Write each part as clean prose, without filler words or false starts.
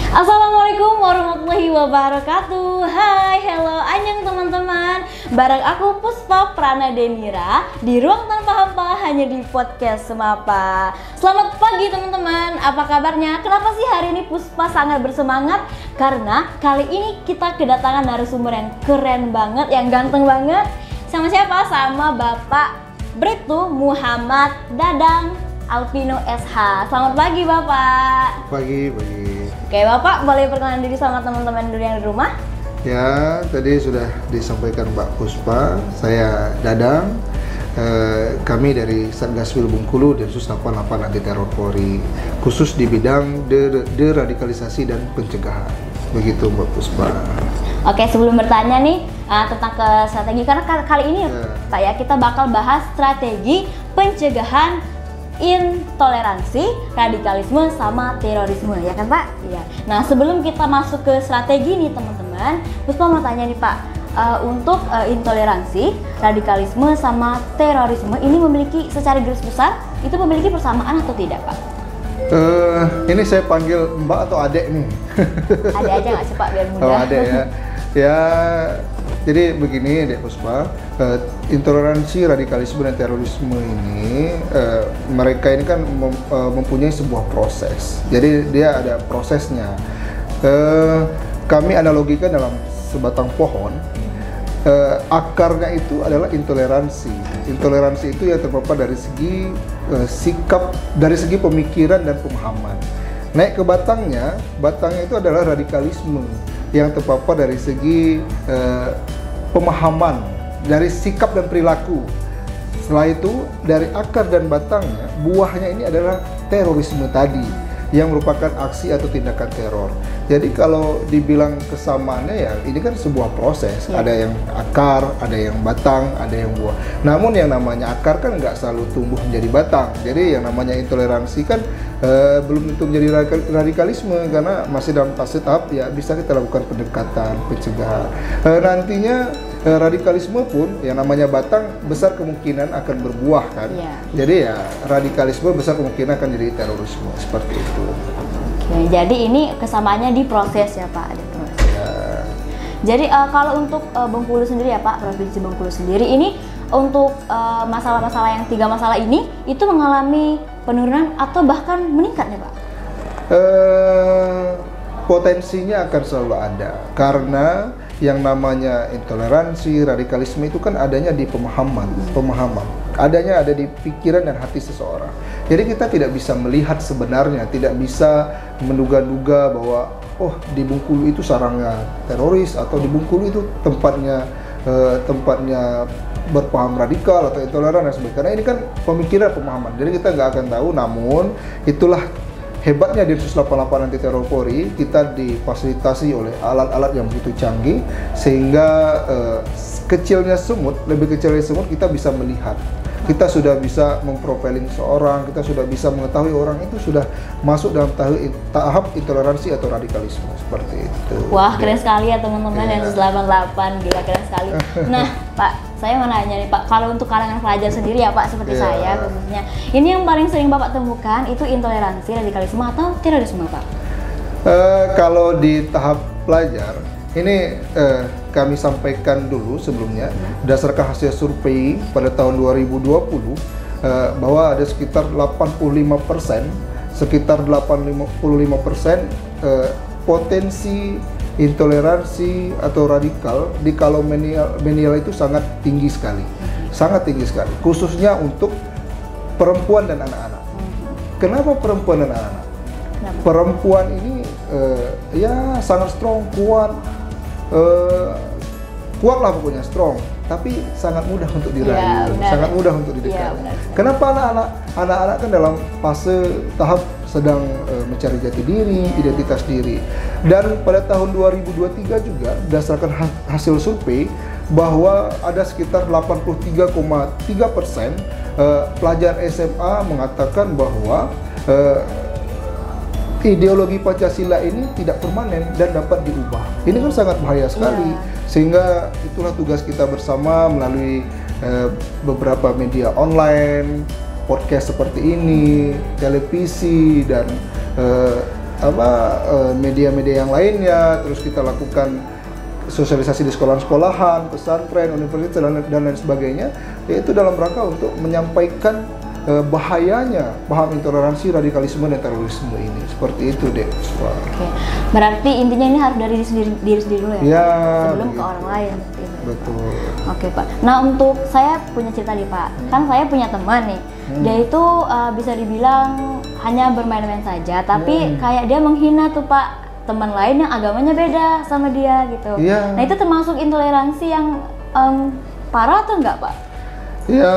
Assalamualaikum warahmatullahi wabarakatuh. Hai, hello, annyeong teman-teman. Bareng aku Puspa Pranadenira di Ruang Tanpa Hampa hanya di podcast Semapa. Selamat pagi teman-teman. Apa kabarnya? Kenapa sih hari ini Puspa sangat bersemangat? Karena kali ini kita kedatangan narasumber yang keren banget, yang ganteng banget. Sama siapa? Sama Bapak Bribtu Muhammad Dadang Alvino SH. Selamat pagi Bapak. Pagi. Oke Bapak, boleh perkenalan diri sama teman-teman dulu yang di rumah? Ya, tadi sudah disampaikan Mbak Puspa, saya Dadang. Kami dari Satgas Wil Bengkulu, Densus 88 Anti Teror Polri, khusus di bidang deradikalisasi dan pencegahan. Begitu Mbak Puspa. Oke, sebelum bertanya nih tentang ke strategi, karena kali ini Pak ya, kita bakal bahas strategi pencegahan intoleransi, radikalisme, sama terorisme, ya kan Pak? Iya. Nah, sebelum kita masuk ke strategi nih teman-teman, Puspa mau tanya nih Pak, untuk intoleransi, radikalisme, sama terorisme ini memiliki secara garis besar itu memiliki persamaan atau tidak Pak? Ini saya panggil Mbak atau Adek nih? Adek aja nggak sih Pak, biar mudah. Oh, Adek ya. Ya, jadi begini Dek Puspa, intoleransi, radikalisme, dan terorisme ini mereka ini kan mempunyai sebuah proses. Jadi dia ada prosesnya. Kami analogikan dalam sebatang pohon, akarnya itu adalah intoleransi. Intoleransi itu yang terpapar dari segi sikap, dari segi pemikiran dan pemahaman. Naik ke batangnya itu adalah radikalisme yang terpapar dari segi pemahaman, dari sikap dan perilaku. Setelah itu dari akar dan batangnya, buahnya ini adalah terorisme tadi, yang merupakan aksi atau tindakan teror. Jadi kalau dibilang kesamaannya ya ini kan sebuah proses, ada yang akar, ada yang batang, ada yang buah. Namun yang namanya akar kan nggak selalu tumbuh menjadi batang. Jadi yang namanya intoleransi kan belum tentu menjadi radikalisme, karena masih dalam fase tahap ya bisa kita lakukan pendekatan, pencegahan. Nantinya radikalisme pun yang namanya batang besar kemungkinan akan berbuah kan. Jadi ya radikalisme besar kemungkinan akan jadi terorisme, seperti itu. Oke, jadi ini kesamaannya di proses ya Pak, ada proses. Jadi kalau untuk Bengkulu sendiri ya Pak, Provinsi Bengkulu sendiri ini untuk masalah-masalah yang 3 masalah ini itu mengalami penurunan atau bahkan meningkat nih Pak? Potensinya akan selalu ada, karena yang namanya intoleransi, radikalisme itu kan adanya di pemahaman, adanya ada di pikiran dan hati seseorang. Jadi kita tidak bisa melihat sebenarnya, tidak bisa menduga-duga bahwa oh di Bengkulu itu sarangnya teroris, atau di Bengkulu itu tempatnya berpaham radikal atau intoleran dan sebagainya. Karena ini kan pemikiran, pemahaman. Jadi kita nggak akan tahu. Namun itulah hebatnya Densus 88 Anti Teror Polri, kita difasilitasi oleh alat-alat yang begitu canggih sehingga lebih kecilnya semut kita bisa melihat. Kita sudah bisa memprofiling seorang, kita sudah bisa mengetahui orang itu sudah masuk dalam tahap intoleransi atau radikalisme, seperti itu. Wah, keren sekali ya teman-teman, yang 88, gila keren sekali. Nah Pak, saya mau nanya nih Pak, kalau untuk kalangan pelajar sendiri ya Pak, seperti saya khususnya, ini yang paling sering Bapak temukan itu intoleransi, radikalisme, atau terorisme Pak? Kalau di tahap pelajar, ini kami sampaikan dulu sebelumnya, berdasarkan hasil survei pada tahun 2020, bahwa ada sekitar 85%, potensi intoleransi atau radikal di kaum milenial itu sangat tinggi sekali, khususnya untuk perempuan dan anak-anak. Kenapa perempuan dan anak-anak? Perempuan ini ya sangat strong, kuat lah pokoknya, strong, tapi sangat mudah untuk dirayu, sangat mudah untuk didekati. Kenapa anak-anak kan dalam fase tahap sedang mencari jati diri, identitas diri. Dan pada tahun 2023 juga berdasarkan hasil survei bahwa ada sekitar 83,3% pelajar SMA mengatakan bahwa ideologi Pancasila ini tidak permanen dan dapat diubah. Ini kan sangat bahaya sekali. Sehingga itulah tugas kita bersama melalui beberapa media online, podcast seperti ini, televisi, dan media-media yang lainnya, terus kita lakukan sosialisasi di sekolah-sekolahan, pesantren, universitas dan lain sebagainya, yaitu dalam rangka untuk menyampaikan bahayanya paham intoleransi, radikalisme dan terorisme ini. Seperti itu deh. Oke. Berarti intinya ini harus dari diri sendiri dulu ya, ya Pak? Sebelum begitu. ke orang lain. Betul. Oke Pak. Nah untuk saya punya cerita nih Pak, kan saya punya teman nih, dia itu bisa dibilang hanya bermain-main saja, tapi kayak dia menghina tuh Pak teman lain yang agamanya beda sama dia gitu. Iya. Nah itu termasuk intoleransi yang parah atau enggak Pak? Ya,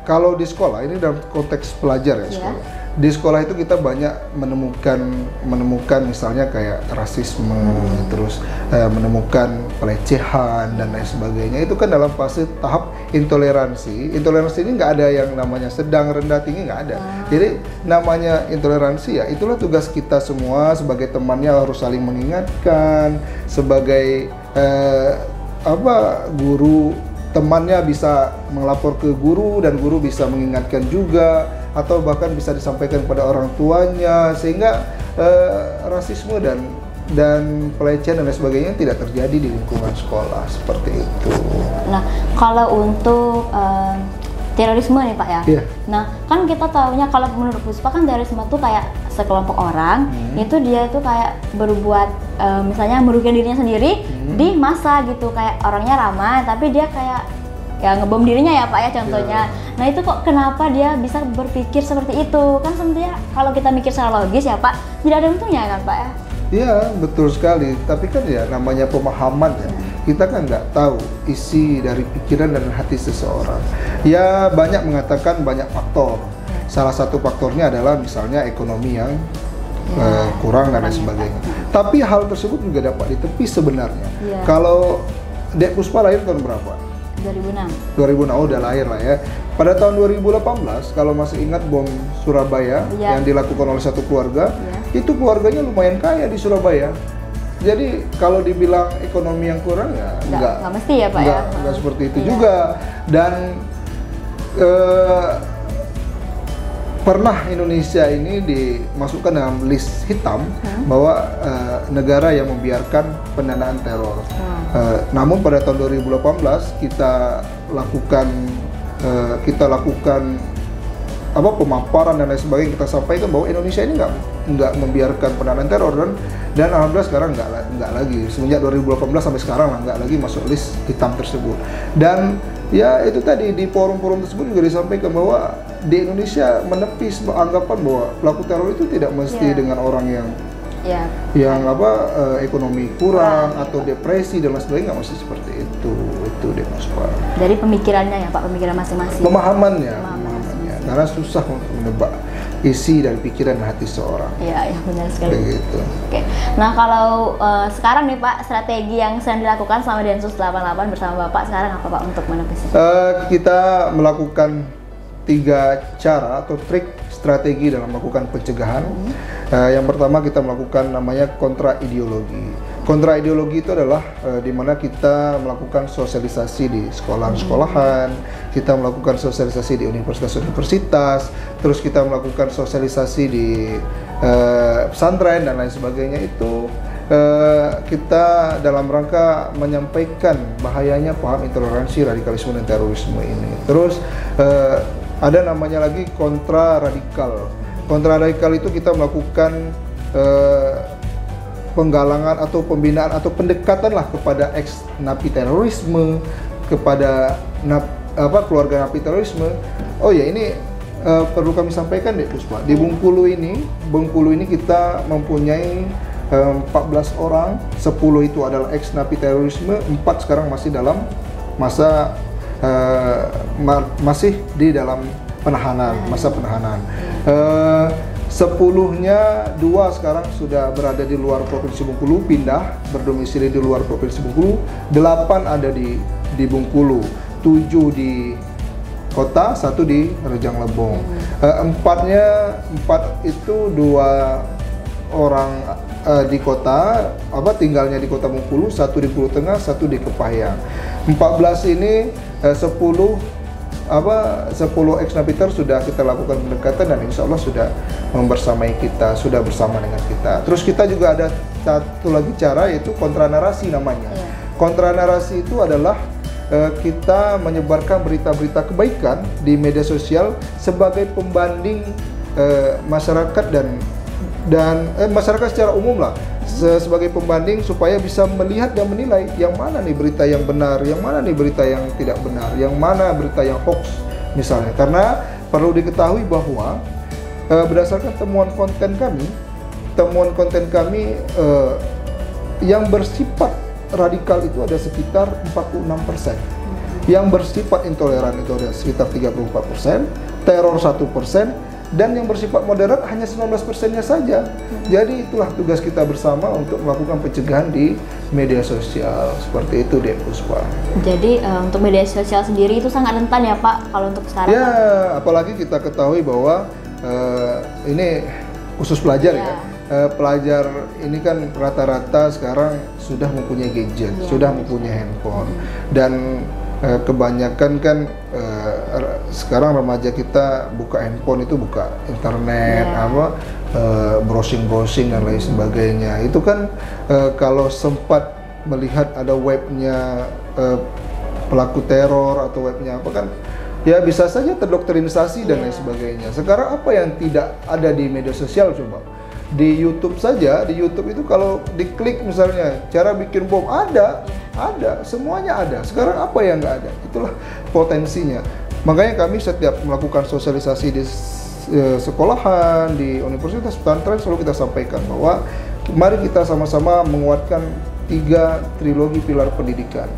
kalau di sekolah, ini dalam konteks pelajar ya, sekolah. Di sekolah itu kita banyak menemukan misalnya kayak rasisme, terus menemukan pelecehan dan lain sebagainya. Itu kan dalam fase tahap intoleransi. Intoleransi ini nggak ada yang namanya sedang, rendah, tinggi, nggak ada. Jadi namanya intoleransi ya, itulah tugas kita semua sebagai temannya harus saling mengingatkan, sebagai guru. Temannya bisa melapor ke guru dan guru bisa mengingatkan juga, atau bahkan bisa disampaikan pada orang tuanya, sehingga rasisme dan pelecehan dan lain sebagainya tidak terjadi di lingkungan sekolah seperti itu. Nah kalau untuk terorisme nih Pak ya, nah kan kita tahunya kalau menurut Puspa kan terorisme tuh kayak sekelompok orang itu dia itu kayak berbuat misalnya merugikan dirinya sendiri di masa gitu, kayak orangnya ramah tapi dia kayak ya ngebom dirinya ya Pak ya contohnya. Nah itu kok kenapa dia bisa berpikir seperti itu? Kan sebenarnya kalau kita mikir secara logis ya Pak tidak ada untungnya kan Pak ya? Iya betul sekali, tapi kan ya namanya pemahaman ya, kita kan nggak tahu isi dari pikiran dan hati seseorang. Ya banyak mengatakan banyak faktor. Salah satu faktornya adalah misalnya ekonomi yang kurang dan lain sebagainya. Tapi hal tersebut juga dapat ditepis sebenarnya. Kalau Dek Puspa lahir tahun berapa? 2006. 2006, udah lahir lah ya. Pada tahun 2018, kalau masih ingat bom Surabaya yang dilakukan oleh satu keluarga, itu keluarganya lumayan kaya di Surabaya. Jadi kalau dibilang ekonomi yang kurang ya enggak mesti ya Pak ya. Enggak seperti itu juga. Dan pernah Indonesia ini dimasukkan dalam list hitam bahwa negara yang membiarkan pendanaan teror. Namun pada tahun 2018 kita lakukan pemaparan dan lain sebagainya, kita sampaikan bahwa Indonesia ini nggak membiarkan pendanaan teror, dan alhamdulillah sekarang nggak lagi, semenjak 2018 sampai sekarang nggak lagi masuk list hitam tersebut. Dan ya itu tadi di forum-forum tersebut juga disampaikan bahwa di Indonesia menepis anggapan bahwa pelaku teror itu tidak mesti dengan orang yang ekonomi kurang atau depresi dan lain sebagainya, nggak mesti seperti itu deh Mas Pak. Dari pemikirannya ya Pak, pemikiran masing-masing. Pemahamannya. Karena susah untuk menebak isi dan pikiran dan hati seorang. Iya, benar sekali. Begitu. Oke. Nah kalau sekarang nih Pak, strategi yang sedang dilakukan selama Densus 88 bersama Bapak sekarang apa Pak untuk menepis? Kita melakukan 3 cara atau trik strategi dalam melakukan pencegahan. Yang pertama kita melakukan namanya kontra ideologi. Kontra ideologi itu adalah di mana kita melakukan sosialisasi di sekolahan, kita melakukan sosialisasi di universitas-universitas, terus kita melakukan sosialisasi di pesantren dan lain sebagainya. Itu kita dalam rangka menyampaikan bahayanya paham intoleransi, radikalisme dan terorisme ini. Terus ada namanya lagi kontra radikal. Kontra radikal itu kita melakukan penggalangan atau pembinaan atau pendekatan lah kepada ex napi terorisme, kepada keluarga napi terorisme. Oh ya, ini perlu kami sampaikan deh Puspa. Di Bengkulu ini kita mempunyai 14 orang, 10 itu adalah ex napi terorisme, 4 sekarang masih dalam masa masih di dalam penahanan, masa penahanan. 10-nya 2 sekarang sudah berada di luar Provinsi Bengkulu, pindah berdomisili di luar Provinsi Bengkulu. 8 ada di Bengkulu, 7 di kota, 1 di Rejang Lebong. 4 itu 2 orang di kota, tinggalnya di kota Bengkulu, 1 di Pulau Tengah, 1 di Kepahyang. 14 ini 10 10 ex-napiter sudah kita lakukan pendekatan dan insya Allah sudah membersamai kita, sudah bersama dengan kita. Terus kita juga ada satu lagi cara, yaitu kontranarasi namanya. Kontranarasi itu adalah kita menyebarkan berita-berita kebaikan di media sosial sebagai pembanding masyarakat dan masyarakat secara umum lah, sebagai pembanding supaya bisa melihat dan menilai yang mana nih berita yang benar, yang mana nih berita yang tidak benar, yang mana berita yang hoax misalnya. Karena perlu diketahui bahwa berdasarkan temuan konten kami yang bersifat radikal itu ada sekitar 46%, yang bersifat intoleran itu ada sekitar 34%, teror 1%, dan yang bersifat moderat hanya 19%-nya saja. Jadi itulah tugas kita bersama untuk melakukan pencegahan di media sosial. Seperti itu deh Puspa. Jadi untuk media sosial sendiri itu sangat rentan ya Pak kalau untuk sekarang? Ya, apalagi kita ketahui bahwa ini khusus pelajar ya. Pelajar ini kan rata-rata sekarang sudah mempunyai gadget, sudah mempunyai handphone. Dan kebanyakan kan sekarang remaja kita buka handphone itu buka internet, browsing dan lain sebagainya. Itu kan kalau sempat melihat ada webnya pelaku teror atau webnya apa kan, ya bisa saja terdoktrinisasi dan lain sebagainya. Sekarang apa yang tidak ada di media sosial coba? Di YouTube saja, di YouTube itu kalau diklik misalnya cara bikin bom ada, semuanya ada. Sekarang apa yang nggak ada? Itulah potensinya. Makanya kami setiap melakukan sosialisasi di sekolahan, di universitas, pesantren, selalu kita sampaikan bahwa mari kita sama-sama menguatkan 3 trilogi pilar pendidikan.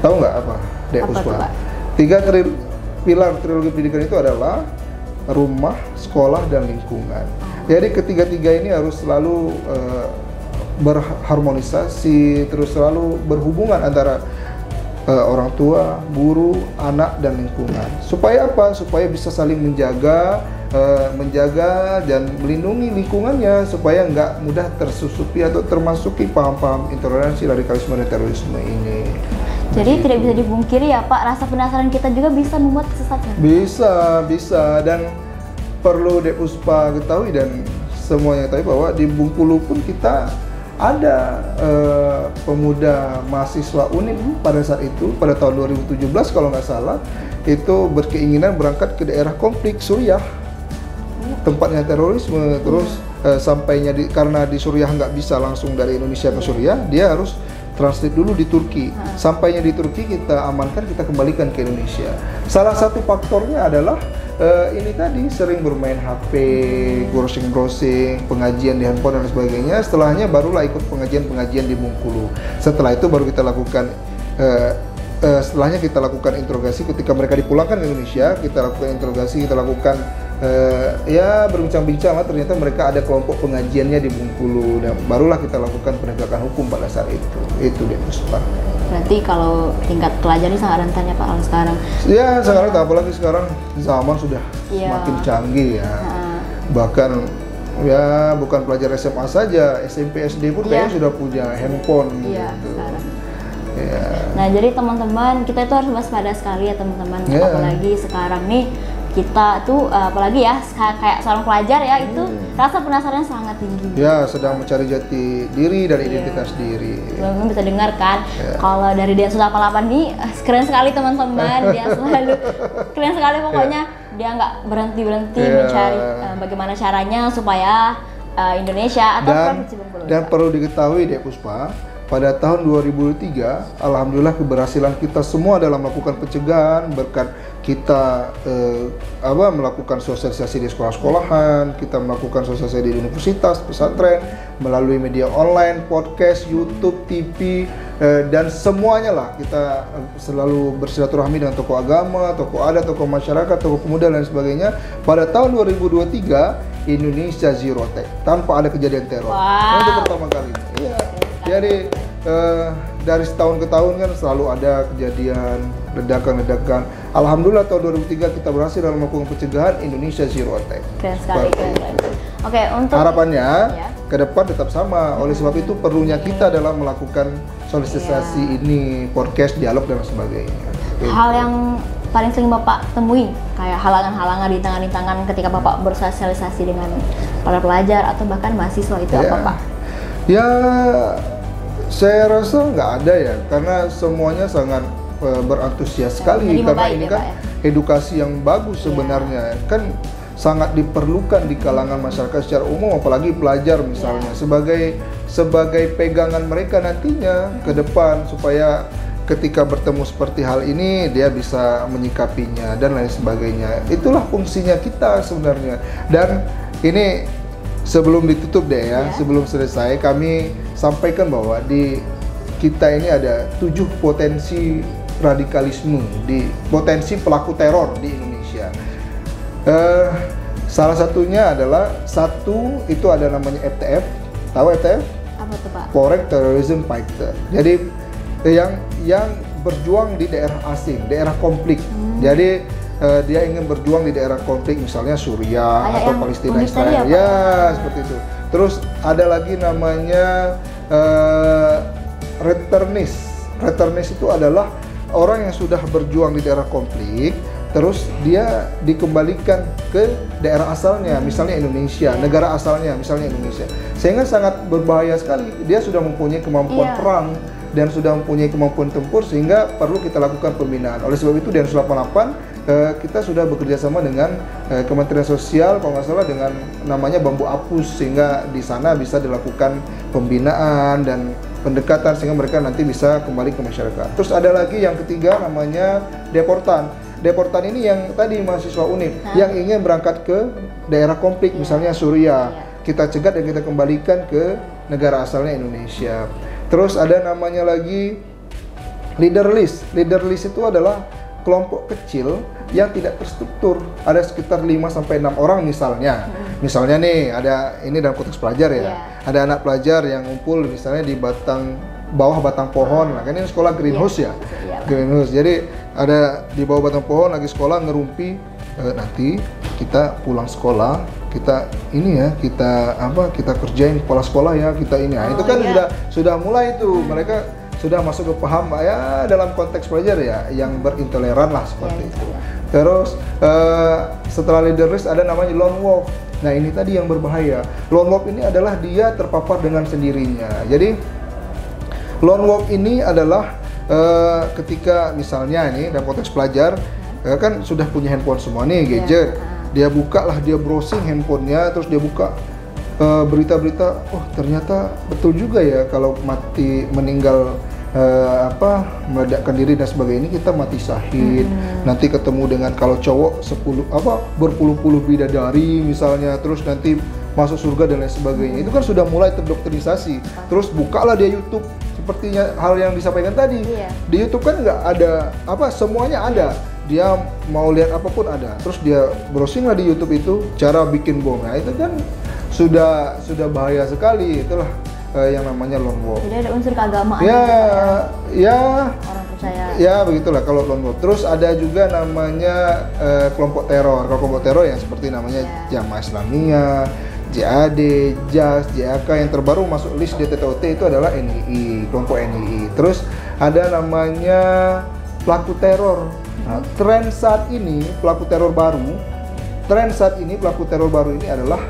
Tahu nggak apa, Dek Puspa? 3 pilar trilogi pendidikan itu adalah rumah, sekolah, dan lingkungan. Jadi ketiga-tiga ini harus selalu berharmonisasi, terus selalu berhubungan antara orang tua, guru, anak, dan lingkungan. Supaya apa? Supaya bisa saling menjaga dan melindungi lingkungannya supaya nggak mudah tersusupi atau termasuki paham-paham intoleransi, radikalisme, dan terorisme ini. Jadi tidak bisa dipungkiri ya Pak, rasa penasaran kita juga bisa membuat kesesatan. Bisa, dan perlu Dek Puspa ketahui dan semuanya ketahui bahwa di Bengkulu pun kita ada pemuda mahasiswa UNIM pada saat itu, pada tahun 2017 kalau nggak salah, itu berkeinginan berangkat ke daerah konflik Suriah, tempatnya terorisme. Terus sampainya karena di Suriah nggak bisa langsung dari Indonesia ke Suriah, dia harus transit dulu di Turki. Sampainya di Turki kita amankan, kita kembalikan ke Indonesia. Salah satu faktornya adalah ini tadi sering bermain HP, browsing, pengajian di handphone dan sebagainya. Setelahnya barulah ikut pengajian di Bengkulu. Setelah itu baru kita lakukan setelahnya kita lakukan interogasi ketika mereka dipulangkan ke Indonesia. Kita lakukan interogasi, kita lakukan ya berbincang-bincang lah, ternyata mereka ada kelompok pengajiannya di Bengkulu, dan barulah kita lakukan penegakan hukum pada saat itu. Itu dia Puspa. Berarti kalau tingkat pelajar ini sangat rentan ya Pak kalau sekarang? Ya sekarang, apalagi sekarang zaman sudah semakin canggih ya. Bahkan ya bukan pelajar SMA saja, SMP, SD pun kayaknya sudah punya handphone gitu. Sekarang. Nah jadi teman-teman, kita itu harus waspada sekali ya teman-teman. Apalagi sekarang nih kita tuh apalagi ya kayak seorang pelajar ya, itu rasa penasaran sangat tinggi. Ya, sedang mencari jati diri dan identitas diri. Teman-teman bisa dengar kan, kalau dari Densus 88 nih keren sekali teman-teman. Dia selalu keren sekali pokoknya. Dia nggak berhenti mencari bagaimana caranya supaya Indonesia atau Provinsi Bengkulu. Dan perlu diketahui Dek Puspa, pada tahun 2003, alhamdulillah keberhasilan kita semua dalam melakukan pencegahan berkat kita melakukan sosialisasi di sekolah-sekolahan, kita melakukan sosialisasi di universitas, pesantren, melalui media online, podcast, YouTube, TV, dan semuanya lah. Kita selalu bersilaturahmi dengan tokoh agama, tokoh adat, tokoh masyarakat, tokoh pemuda dan sebagainya. Pada tahun 2023, Indonesia Zero Tech, tanpa ada kejadian teror. Itu pertama kali. Iya. Jadi dari setahun ke tahun kan selalu ada kejadian ledakan-ledakan. Alhamdulillah tahun 2003 kita berhasil dalam melakukan pencegahan Indonesia Zero Tech. Keren sekali, keren. Oke, untuk harapannya ke depan tetap sama. Oleh sebab itu perlunya kita dalam melakukan sosialisasi ini, podcast, dialog dan sebagainya. Hal yang paling sering Bapak temui? Kayak halangan-halangan, rintangan-rintangan ketika Bapak bersosialisasi dengan para pelajar atau bahkan mahasiswa itu apa Pak? Ya, saya rasa nggak ada ya, karena semuanya sangat berantusias sekali. Jadi karena membaik ini ya, kan Pak, ya? edukasi yang bagus sebenarnya, kan sangat diperlukan di kalangan masyarakat secara umum, apalagi pelajar misalnya, sebagai pegangan mereka nantinya ke depan, supaya ketika bertemu seperti hal ini dia bisa menyikapinya dan lain sebagainya. Itulah fungsinya kita sebenarnya. Dan ini sebelum ditutup deh ya, sebelum selesai kami sampaikan bahwa di kita ini ada 7 potensi radikalisme, di potensi pelaku teror di Indonesia. Salah satunya adalah itu ada namanya FTF. Tahu FTF? Apa tuh Pak? Foreign Terrorism Fighter. Jadi yang berjuang di daerah asing, daerah konflik. Jadi dia ingin berjuang di daerah konflik, misalnya Suriah atau Palestina Israel. Ya, seperti itu. Terus ada lagi namanya returnist. Returnist itu adalah orang yang sudah berjuang di daerah konflik, terus dia dikembalikan ke daerah asalnya, misalnya Indonesia, negara asalnya, misalnya Indonesia. Sehingga sangat berbahaya sekali. Dia sudah mempunyai kemampuan perang dan sudah mempunyai kemampuan tempur, sehingga perlu kita lakukan pembinaan. Oleh sebab itu, Densus 88 kita sudah bekerja sama dengan Kementerian Sosial, kalau nggak salah dengan namanya Bambu Apus, sehingga di sana bisa dilakukan pembinaan dan pendekatan sehingga mereka nanti bisa kembali ke masyarakat. Terus ada lagi yang ketiga namanya deportan. Deportan ini yang tadi mahasiswa UNIF yang ingin berangkat ke daerah konflik, misalnya Suriah. Kita cegat dan kita kembalikan ke negara asalnya Indonesia. Terus ada namanya lagi leader list. Leader list itu adalah kelompok kecil yang tidak terstruktur. Ada sekitar 5 sampai 6 orang misalnya. Misalnya nih, ada ini dalam konteks pelajar ya. Ada anak pelajar yang ngumpul misalnya di bawah batang pohon. Nah, kan ini sekolah greenhouse ya. Greenhouse. Jadi ada di bawah batang pohon lagi sekolah ngerumpi, nanti kita pulang sekolah, kita ini ya, kita kerjain kepala sekolah ya, kita ini. Nah, itu kan sudah mulai itu mereka sudah masuk ke paham ya dalam konteks pelajar ya yang berintoleran lah seperti itu. Terus setelah leader list ada namanya lone wolf. Nah, ini tadi yang berbahaya. Lone wolf ini adalah dia terpapar dengan sendirinya. Jadi lone wolf ini adalah ketika misalnya ini dalam konteks pelajar kan sudah punya handphone semua nih, gadget. Dia buka lah, dia browsing handphonenya, terus dia buka berita-berita. Oh, ternyata betul juga ya kalau meninggal meledakkan diri dan sebagainya, ini kita mati syahid. Nanti ketemu dengan kalau cowok berpuluh-puluh bidadari misalnya, terus nanti masuk surga dan lain sebagainya. Itu kan sudah mulai terdoktrinisasi. Terus bukalah dia YouTube, sepertinya hal yang disampaikan tadi. Di YouTube kan nggak ada semuanya ada. Dia mau lihat apapun ada. Terus dia browsing lah di YouTube itu cara bikin bom. Nah, itu kan sudah bahaya sekali. Itulah yang namanya lone wolf. Jadi ada unsur keagamaan. Ya. Orang percaya. Ya, begitulah kalau lone wolf. Terus ada juga namanya kelompok teror. Kalau kelompok teror yang seperti namanya Jamaah Islamiyah, JAD, JAS, JAK, yang terbaru masuk list DTTOT itu adalah NII, kelompok NII. Terus ada namanya pelaku teror. Nah, tren saat ini pelaku teror baru ini adalah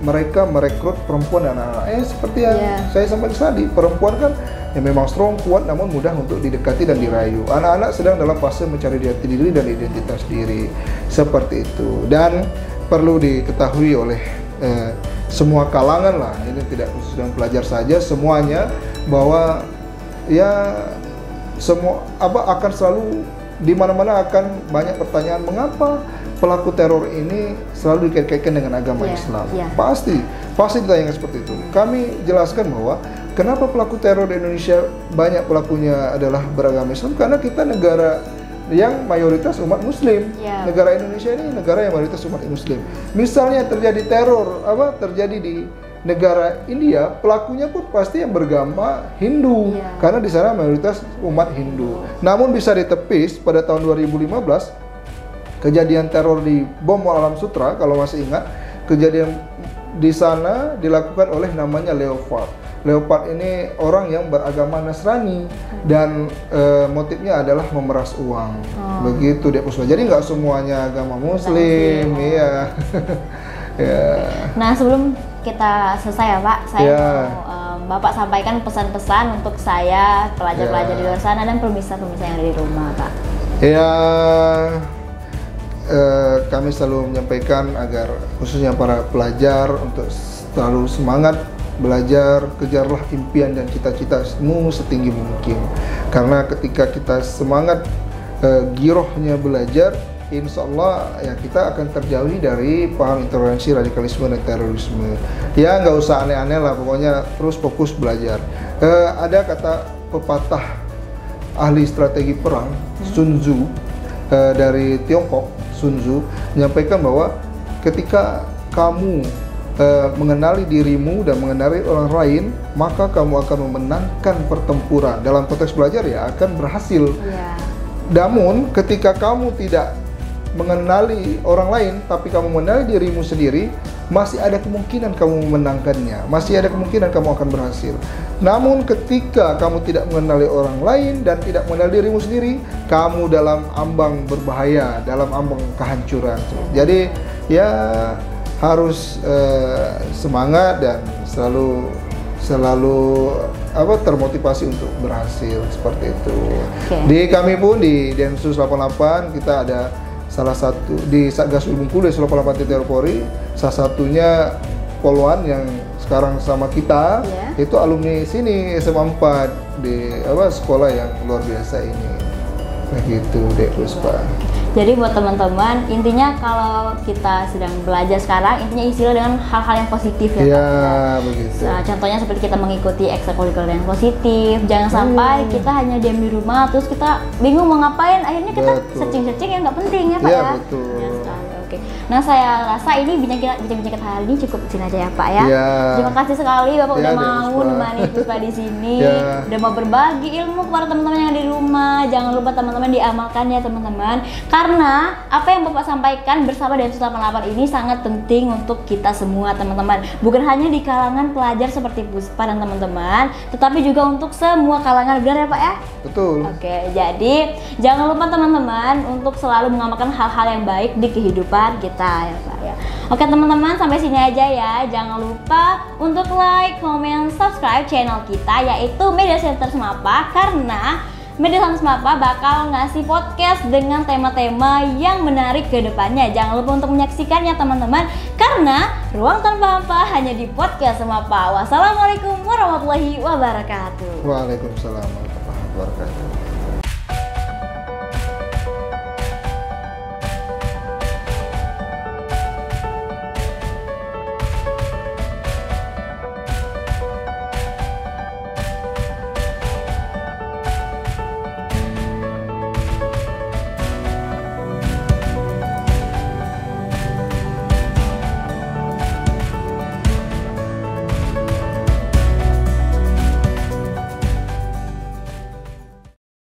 mereka merekrut perempuan dan anak-anak. Seperti yang saya sampaikan tadi, perempuan kan yang memang strong, kuat, namun mudah untuk didekati dan dirayu. Anak-anak sedang dalam fase mencari jati diri dan identitas diri, seperti itu. Dan perlu diketahui oleh semua kalangan lah, ini tidak khusus dengan pelajar saja, semuanya, bahwa ya semua akan selalu di mana-mana akan banyak pertanyaan mengapa pelaku teror ini selalu dikait-kaitkan dengan agama Islam. Pasti ditanyakan seperti itu. Kami jelaskan bahwa kenapa pelaku teror di Indonesia banyak pelakunya adalah beragama Islam, karena kita negara yang mayoritas umat Muslim. Negara Indonesia ini negara yang mayoritas umat Muslim. Misalnya terjadi teror terjadi di negara India, pelakunya pun pasti yang beragama Hindu, karena di sana mayoritas umat Hindu. Namun bisa ditepis pada tahun 2015 kejadian teror di bom Alam Sutra, kalau masih ingat, kejadian di sana dilakukan oleh namanya Leopard. Leopard ini orang yang beragama Nasrani dan motifnya adalah memeras uang. Begitu Dek Puspa. Jadi nggak semuanya agama Muslim, iya. Ya. Nah, sebelum kita selesai ya Pak, saya mau Bapak sampaikan pesan-pesan untuk saya, pelajar-pelajar di luar sana dan pemirsa-pemirsa yang ada di rumah, Pak. Ya, kami selalu menyampaikan agar khususnya para pelajar untuk selalu semangat belajar, kejarlah impian dan cita-citamu setinggi mungkin. Karena ketika kita semangat girohnya belajar, insya Allah ya kita akan terjauhi dari paham intoleransi, radikalisme dan terorisme. Ya nggak usah aneh-aneh lah, pokoknya terus fokus belajar. Ada kata pepatah ahli strategi perang Sun Tzu dari Tiongkok, Sun Tzu menyampaikan bahwa ketika kamu mengenali dirimu dan mengenali orang lain, maka kamu akan memenangkan pertempuran. Dalam konteks belajar ya akan berhasil. Namun ketika kamu tidak mengenali orang lain, tapi kamu mengenali dirimu sendiri, masih ada kemungkinan kamu memenangkannya, masih ada kemungkinan kamu akan berhasil. Namun ketika kamu tidak mengenali orang lain dan tidak mengenali dirimu sendiri, kamu dalam ambang berbahaya, dalam ambang kehancuran. Jadi ya harus semangat dan selalu termotivasi untuk berhasil seperti itu. Di kami pun di Densus 88 kita ada salah satu di Satgas Bengkulu 88 Polri, salah satunya Polwan yang sekarang sama kita itu alumni sini SMA 4 di sekolah yang luar biasa ini. Begitu Dek Puspa. Jadi buat teman-teman, intinya kalau kita sedang belajar sekarang, intinya isilah dengan hal-hal yang positif ya Pak. Iya, begitu. Nah, contohnya seperti kita mengikuti ekstrakurikuler yang positif, jangan sampai kita hanya diam di rumah, terus kita bingung mau ngapain, akhirnya kita searching-searching yang nggak penting ya Pak ya? Betul. Ya sekali, oke. Nah, saya rasa ini bincang-bincang kita hari ini cukup sini aja ya Pak ya. Terima kasih sekali Bapak udah mau nemani Puspa di sini, udah mau berbagi ilmu kepada teman-teman yang ada di rumah. Jangan lupa teman-teman diamalkan ya teman-teman. Karena apa yang Bapak sampaikan bersama Densus 88 ini sangat penting untuk kita semua teman-teman. Bukan hanya di kalangan pelajar seperti Puspa dan teman-teman, tetapi juga untuk semua kalangan, benar ya Pak ya? Betul. Oke, jadi jangan lupa teman-teman untuk selalu mengamalkan hal-hal yang baik di kehidupan kita ya Pak ya. Oke teman-teman, sampai sini aja ya. Jangan lupa untuk like, comment, subscribe channel kita yaitu Media Center Semapa, karena Media Center Semapa bakal ngasih podcast dengan tema-tema yang menarik ke depannya. Jangan lupa untuk menyaksikannya teman-teman, karena Ruang Tanpa Hampa hanya di podcast Semapa. Wassalamualaikum warahmatullahi wabarakatuh. Waalaikumsalam warahmatullahi wabarakatuh.